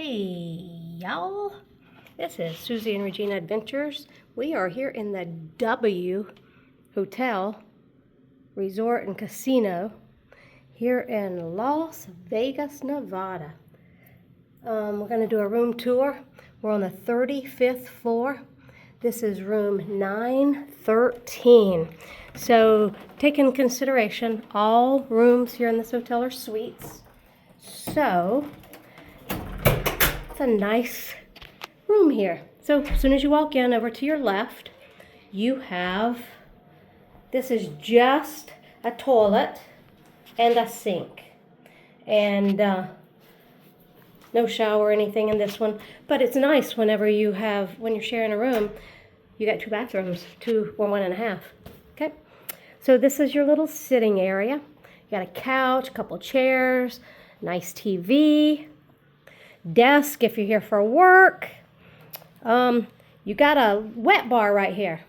Hey y'all, this is Susie and Regina Adventures. We are here in the W Hotel Resort and Casino here in Las Vegas, Nevada. We're going to do a room tour. We're on the 35th floor. This is room 913. So take in consideration all rooms here in this hotel are suites. So a nice room here. So as soon as you walk in, over to your left, you have, this is just a toilet and a sink. And no shower or anything in this one. But it's nice whenever you have, when you're sharing a room, you got two bathrooms, one and a half. Okay. So this is your little sitting area. You got a couch, a couple chairs, nice TV. Desk if you're here for work. You got a wet bar right here,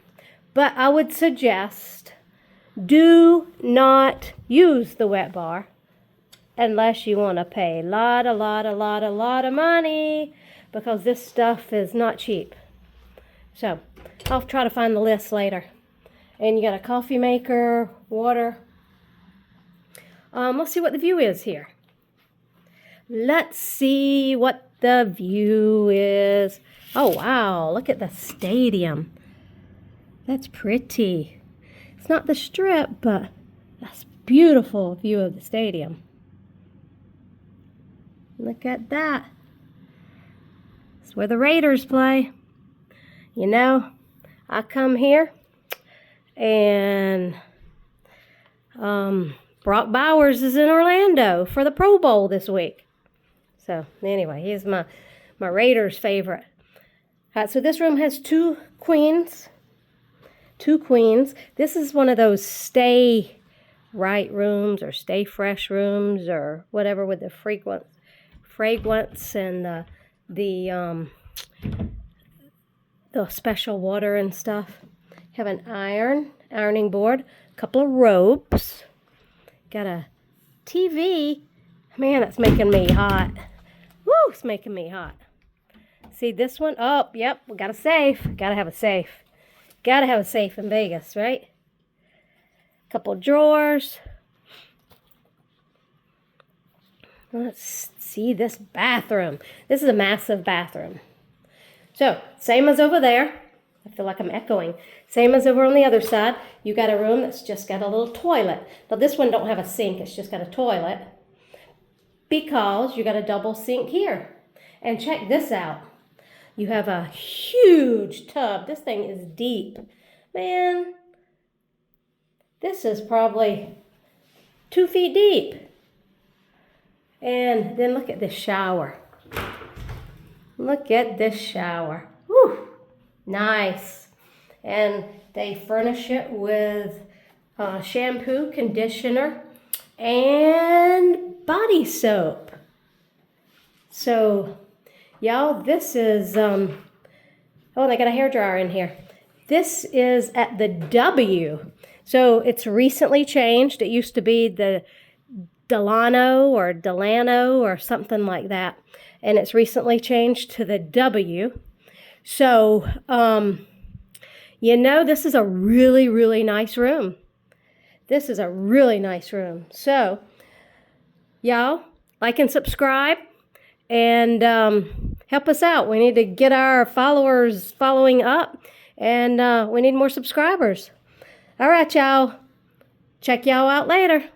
but I would suggest do not use the wet bar unless you want to pay a lot of money, because this stuff is not cheap. So I'll try to find the list later. And you got a coffee maker, water. Let's see what the view is here. Let's see what the view is. Oh, wow. Look at the stadium. That's pretty. It's not the Strip, but that's beautiful view of the stadium. Look at that. It's where the Raiders play. You know, I come here and Brock Bowers is in Orlando for the Pro Bowl this week. So anyway, he's my Raiders favorite. All right, so this room has two queens. This is one of those stay right rooms or stay fresh rooms or whatever, with the fragrance and the special water and stuff. Have an ironing board, a couple of ropes. Got a TV. Man, it's making me hot. Woo, it's making me hot. See this one? Oh, yep, we got a safe. Gotta have a safe. Gotta have a safe in Vegas, right? Couple drawers. Let's see this bathroom. This is a massive bathroom. So, same as over there. I feel like I'm echoing. Same as over on the other side. You got a room that's just got a little toilet. Now this one don't have a sink. It's just got a toilet, because you got a double sink here. And check this out. You have a huge tub. This thing is deep. Man, this is probably 2 feet deep. And then look at this shower. Look at this shower. Whew, nice. And they furnish it with shampoo, conditioner, and body soap. So, y'all, this is, oh, they got a hairdryer in here. This is at the W. So it's recently changed. It used to be the Delano or something like that. And it's recently changed to the W. So, you know, this is a really, really nice room. This is a really nice room. So, y'all, like and subscribe and help us out. We need to get our followers following up, and we need more subscribers. All right, y'all. Check y'all out later.